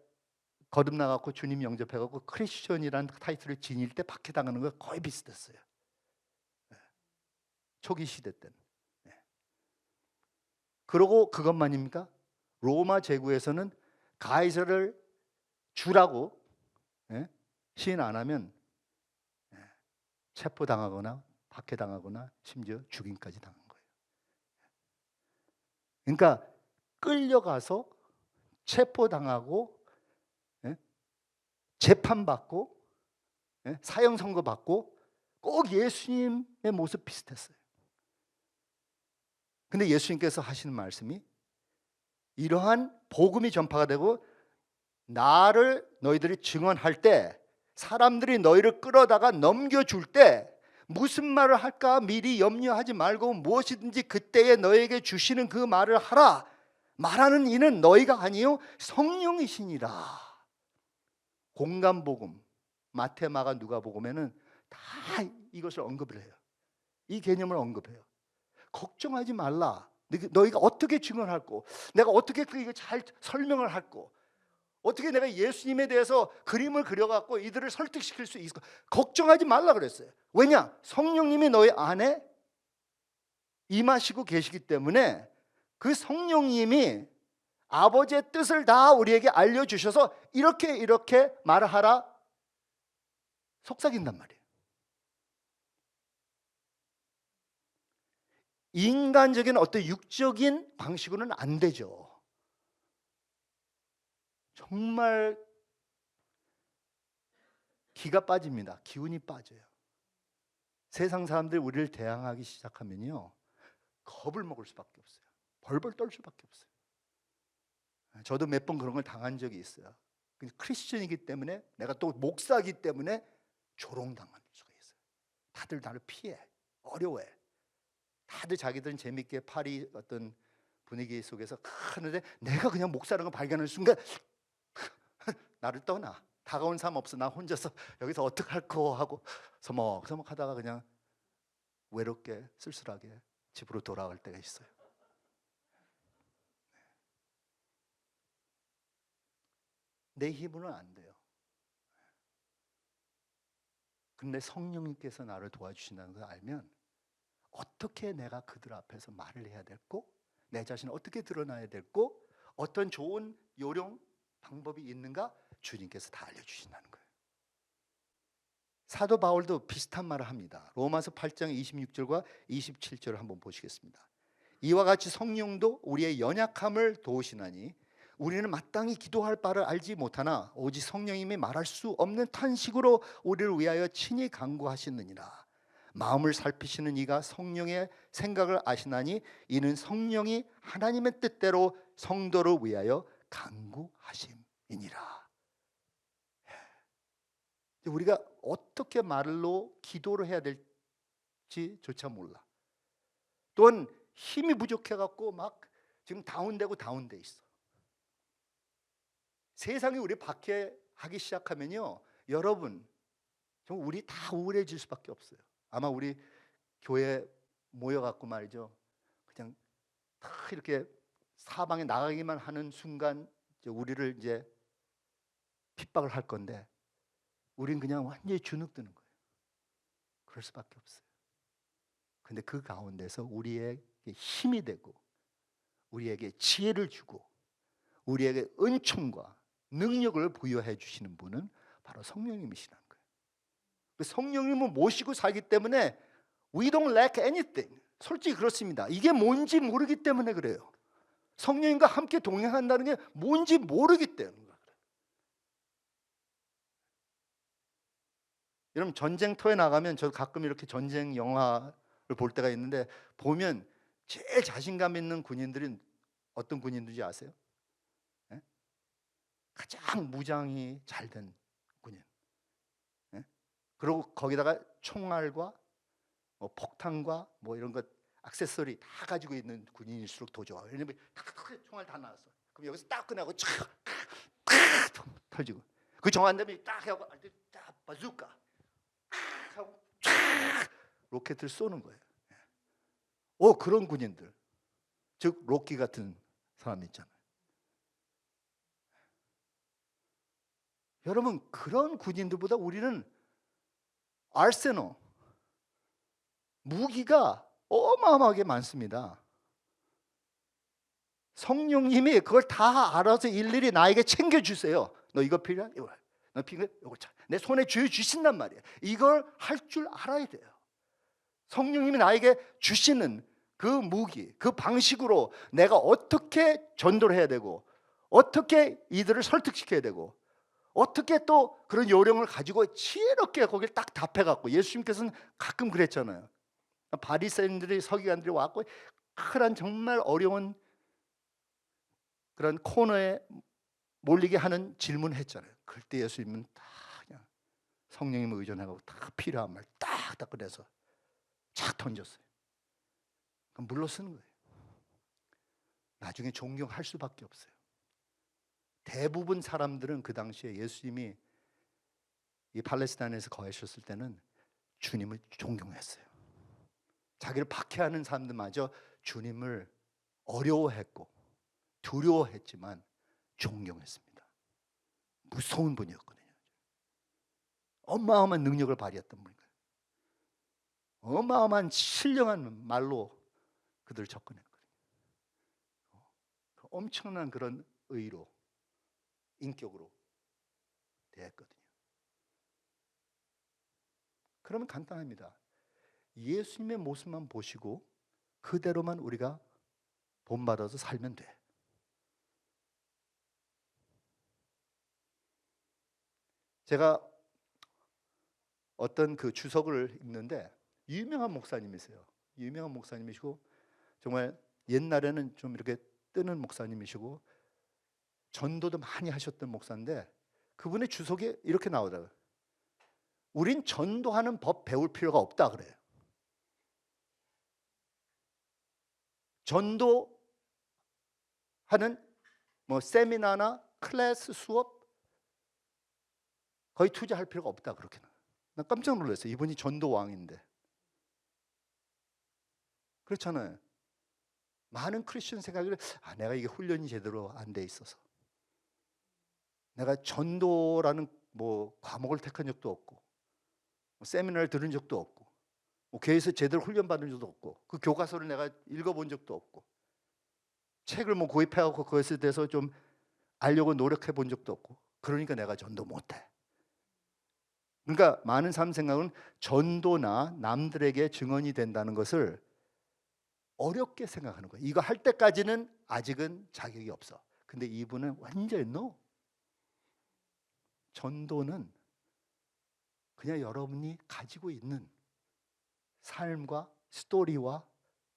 거듭나갖고 주님 영접해갖고 크리스천이라는 타이틀을 지닐 때 박해당하는 거 거의 비슷했어요. 초기 시대 때는. 그러고 그것만입니까? 로마 제국에서는 가이사를 주라고 시인 안 하면 체포당하거나 박해당하거나 심지어 죽임까지 당한 거예요. 그러니까 끌려가서 체포당하고 재판받고 사형 선고받고 꼭 예수님의 모습 비슷했어요. 근데 예수님께서 하시는 말씀이 이러한 복음이 전파가 되고 나를 너희들이 증언할 때 사람들이 너희를 끌어다가 넘겨줄 때 무슨 말을 할까 미리 염려하지 말고 무엇이든지 그때에 너에게 주시는 그 말을 하라. 말하는 이는 너희가 아니요 성령이시니라. 공간복음 마태, 마가, 누가복음에는 다 이것을 언급을 해요. 이 개념을 언급해요. 걱정하지 말라. 너희가 어떻게 증언할고 내가 어떻게 이거 잘 설명을 할고 어떻게 내가 예수님에 대해서 그림을 그려갖고 이들을 설득시킬 수 있을까? 걱정하지 말라 그랬어요. 왜냐? 성령님이 너희 안에 임하시고 계시기 때문에 그 성령님이 아버지의 뜻을 다 우리에게 알려주셔서 이렇게 말하라 속삭인단 말이에요. 인간적인 어떤 육적인 방식으로는 안 되죠. 정말 기가 빠집니다. 기운이 빠져요. 세상 사람들이 우리를 대항하기 시작하면요 겁을 먹을 수밖에 없어요. 벌벌 떨 수밖에 없어요. 저도 몇 번 그런 걸 당한 적이 있어요. 크리스천이기 때문에 내가 또 목사이기 때문에 조롱당할 수가 있어요. 다들 나를 피해, 어려워해. 다들 자기들은 재밌게 파리 어떤 분위기 속에서 하는데 내가 그냥 목사라는 걸 발견하는 순간 나를 떠나. 다가온 사람 없어. 나 혼자서 여기서 어떡할까 하고 서먹서먹하다가 그냥 외롭게 쓸쓸하게 집으로 돌아갈 때가 있어요. 내 힘으로는 안 돼요. 근데 성령님께서 나를 도와주신다는 걸 알면 어떻게 내가 그들 앞에서 말을 해야 될고, 내 자신을 어떻게 드러나야 될고, 어떤 좋은 요령 방법이 있는가 주님께서 다 알려주신다는 거예요. 사도 바울도 비슷한 말을 합니다. 로마서 8장 26절과 27절을 한번 보시겠습니다. 이와 같이 성령도 우리의 연약함을 도우시나니 우리는 마땅히 기도할 바를 알지 못하나 오직 성령님이 말할 수 없는 탄식으로 우리를 위하여 친히 간구하시느니라. 마음을 살피시는 이가 성령의 생각을 아시나니 이는 성령이 하나님의 뜻대로 성도를 위하여 간구하심이니라. 우리가 어떻게 말로 기도를 해야 될지조차 몰라. 또한 힘이 부족해갖고 막 지금 다운돼 있어. 세상이 우리 박해하기 시작하면요, 여러분, 정말 우리 다 우울해질 수밖에 없어요. 아마 우리 교회 모여갖고 말이죠, 그냥 다 이렇게 사방에 나가기만 하는 순간 우리를 이제 핍박을 할 건데, 우린 그냥 완전히 주눅드는 거예요. 그럴 수밖에 없어요. 근데 그 가운데서 우리에게 힘이 되고 우리에게 지혜를 주고 우리에게 은총과 능력을 부여해 주시는 분은 바로 성령님이시라는 거예요. 성령님을 모시고 살기 때문에 we don't lack anything. 솔직히 그렇습니다. 이게 뭔지 모르기 때문에 그래요. 성령님과 함께 동행한다는 게 뭔지 모르기 때문에 그래요. 여러분, 전쟁터에 나가면 저 가끔 이렇게 전쟁 영화를 볼 때가 있는데, 보면 제일 자신감 있는 군인들은 어떤 군인들인지 아세요? 예? 가장 무장이 잘 된 군인. 예? 그리고 거기다가 총알과 폭탄과 이런 것 액세서리 다 가지고 있는 군인일수록 더 좋아. 왜냐면 총알 다 나왔어. 그럼 여기서 딱 꺼내고 촥 터지고, 그 정한다음에 딱 하고 딱 바주카 하고 촥 로켓을 쏘는 거예요. 그런 군인들, 즉 로키 같은 사람 있잖아요. 여러분, 그런 군인들보다 우리는 아르세널, 무기가 어마어마하게 많습니다. 성령님이 그걸 다 알아서 일일이 나에게 챙겨주세요. 너 이거 필요해? 이거. 너 필요해? 이거 차. 내 손에 쥐어주신단 말이에요. 이걸 할 줄 알아야 돼요. 성령님이 나에게 주시는 그 무기, 그 방식으로 내가 어떻게 전도를 해야 되고, 어떻게 이들을 설득시켜야 되고, 어떻게 또 그런 요령을 가지고 지혜롭게 거기를 딱 답해갖고, 예수님께서는 가끔 그랬잖아요. 바리새인들이, 서기관들이 왔고 그런 정말 어려운 그런 코너에 몰리게 하는 질문을 했잖아요. 그때 예수님은 다 그냥 성령님을 의존하고 다 필요한 말 딱딱 그래서 착 던졌어요. 그럼 물러서는 거예요. 나중에 존경할 수밖에 없어요. 대부분 사람들은 그 당시에 예수님이 이 팔레스타인에서 거하셨을 때는 주님을 존경했어요. 자기를 박해하는 사람들마저 주님을 어려워했고 두려워했지만 존경했습니다. 무서운 분이었거든요. 어마어마한 능력을 발휘했던 분이에요. 어마어마한 신령한 말로 그들을 접근했거든요. 엄청난 그런 의로, 인격으로 대했거든요. 그러면 간단합니다. 예수님의 모습만 보시고 그대로만 우리가 본받아서 살면 돼. 제가 어떤 그 주석을 읽는데 유명한 목사님이세요. 유명한 목사님이시고 정말 옛날에는 좀 이렇게 뜨는 목사님이시고 전도도 많이 하셨던 목사인데, 그분의 주석에 이렇게 나오더라고요. 우린 전도하는 법 배울 필요가 없다 그래요. 전도하는 세미나나 클래스 수업 거의 투자할 필요가 없다 그렇게는. 난 깜짝 놀랐어요. 이분이 전도왕인데. 그렇잖아요. 많은 크리스천 생각을 내가 이게 훈련이 제대로 안 돼 있어서, 내가 전도라는 과목을 택한 적도 없고 세미나를 들은 적도 없고 뭐 교회에서 제대로 훈련받은 적도 없고 그 교과서를 내가 읽어본 적도 없고 책을 뭐 구입해갖고 그것에 대해서 좀 알려고 노력해 본 적도 없고 그러니까 내가 전도 못해. 그러니까 많은 사람 생각은 전도나 남들에게 증언이 된다는 것을 어렵게 생각하는 거예요. 이거 할 때까지는 아직은 자격이 없어. 근데 이분은 완전히 no. 전도는 그냥 여러분이 가지고 있는 삶과 스토리와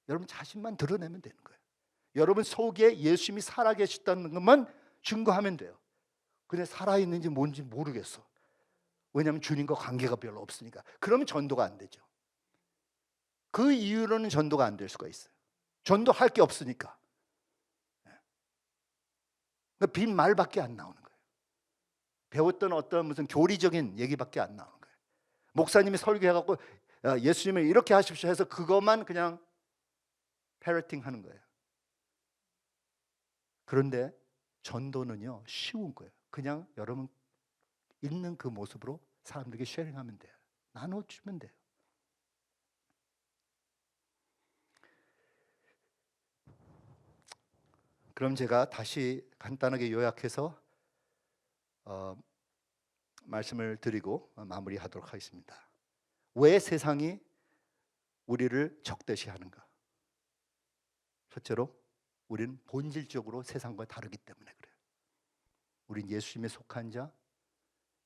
여러분 자신만 드러내면 되는 거예요. 여러분 속에 예수님이 살아계셨다는 것만 증거하면 돼요. 근데 살아있는지 뭔지 모르겠어. 왜냐하면 주님과 관계가 별로 없으니까. 그러면 전도가 안 되죠. 그 이유로는 전도가 안 될 수가 있어요. 전도할 게 없으니까. 그러니까 빈 말밖에 안 나오는 거예요. 배웠던 어떤 무슨 교리적인 얘기밖에 안 나오는 거예요. 목사님이 설교해갖고 예수님을 이렇게 하십시오 해서 그것만 그냥 패러팅 하는 거예요. 그런데 전도는요 쉬운 거예요. 그냥 여러분 있는 그 모습으로 사람들에게 쉐어링하면 돼요. 나눠주면 돼요. 그럼 제가 다시 간단하게 요약해서 말씀을 드리고 마무리하도록 하겠습니다. 왜 세상이 우리를 적대시하는가? 첫째로 우리는 본질적으로 세상과 다르기 때문에 그래요. 우린 예수님에 속한 자,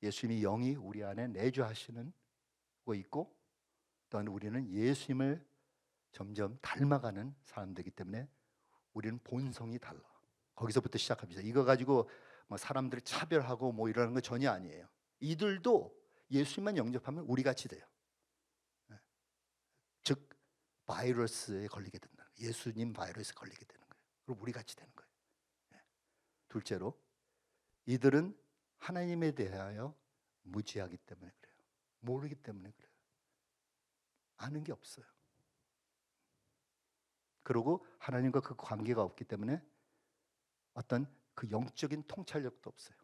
예수님이 영이 우리 안에 내주하시는 거 있고 또한 우리는 예수님을 점점 닮아가는 사람들이기 때문에 우리는 본성이 달라. 거기서부터 시작합니다. 이거 가지고 뭐 사람들을 차별하고 뭐 이러는 거 전혀 아니에요. 이들도 예수님만 영접하면 우리 같이 돼요. 즉 바이러스에 걸리게 된다. 예수님 바이러스에 걸리게 되는 거예요. 그리고 우리 같이 되는 거예요. 둘째로 이들은 하나님에 대하여 무지하기 때문에 그래요. 모르기 때문에 그래요. 아는 게 없어요. 그리고 하나님과 그 관계가 없기 때문에 어떤 그 영적인 통찰력도 없어요.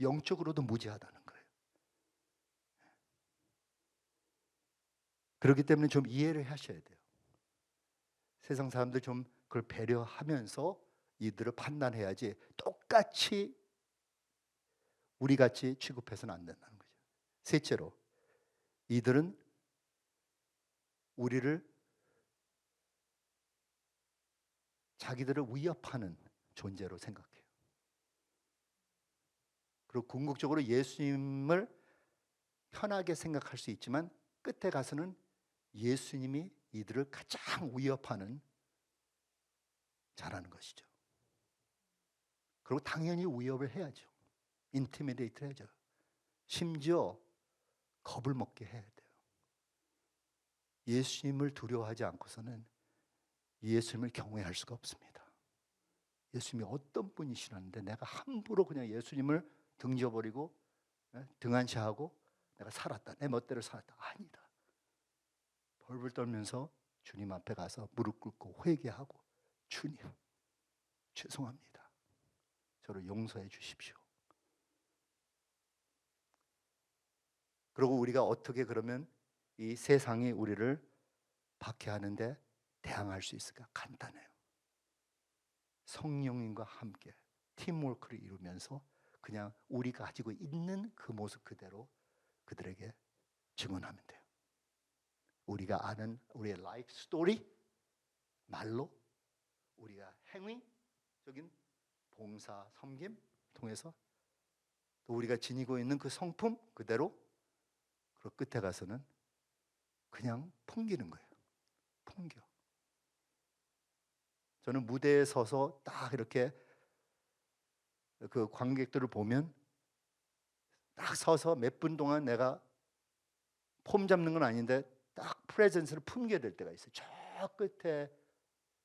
영적으로도 무지하다는 거예요. 그렇기 때문에 좀 이해를 하셔야 돼요. 세상 사람들 좀 그걸 배려하면서 이들을 판단해야지 똑같이 우리 같이 취급해서는 안 된다는 거죠. 셋째로 이들은 우리를 자기들을 위협하는 존재로 생각해요. 그리고 궁극적으로 예수님을 편하게 생각할 수 있지만 끝에 가서는 예수님이 이들을 가장 위협하는 자라는 것이죠. 그리고 당연히 위협을 해야죠. 인티미데이트를 해야죠. 심지어 겁을 먹게 해야 돼요. 예수님을 두려워하지 않고서는 예수님을 경외할 수가 없습니다. 예수님이 어떤 분이시라는데 내가 함부로 그냥 예수님을 등져버리고 등한시하고 내가 살았다. 내 멋대로 살았다. 아니다. 벌벌 떨면서 주님 앞에 가서 무릎 꿇고 회개하고 주님 죄송합니다. 저를 용서해 주십시오. 그리고 우리가 어떻게 그러면 이 세상이 우리를 박해하는데 대항할 수 있을까? 간단해요. 성령님과 함께 팀워크를 이루면서 그냥 우리가 가지고 있는 그 모습 그대로 그들에게 증언하면 돼요. 우리가 아는 우리의 라이프 스토리, 말로 우리가 행위적인 봉사, 섬김 통해서 또 우리가 지니고 있는 그 성품 그대로 그 끝에 가서는 그냥 풍기는 거예요. 풍겨. 저는 무대에 서서 딱 이렇게 그 관객들을 보면 딱 서서 몇 분 동안 내가 폼 잡는 건 아닌데 딱 프레젠스를 품게 될 때가 있어요. 저 끝에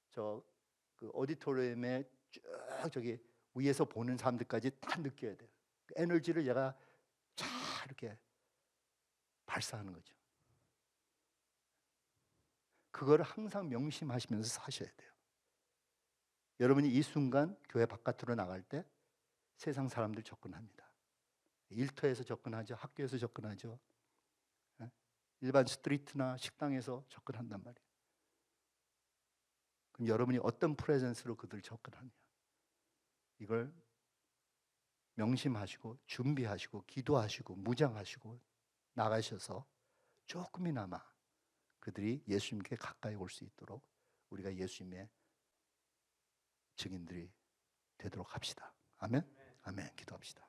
저 그 오디토리움에 쭉 저기 위에서 보는 사람들까지 다 느껴야 돼요. 그 에너지를 얘가 쫙 이렇게 발사하는 거죠. 그거를 항상 명심하시면서 사셔야 돼요. 여러분이 이 순간 교회 바깥으로 나갈 때 세상 사람들 접근합니다. 일터에서 접근하죠. 학교에서 접근하죠. 일반 스트리트나 식당에서 접근한단 말이에요. 그럼 여러분이 어떤 프레젠스로 그들 접근하느냐, 이걸 명심하시고 준비하시고 기도하시고 무장하시고 나가셔서 조금이나마 그들이 예수님께 가까이 올 수 있도록 우리가 예수님의 증인들이 되도록 합시다. 아멘. 아멘. 기도합시다.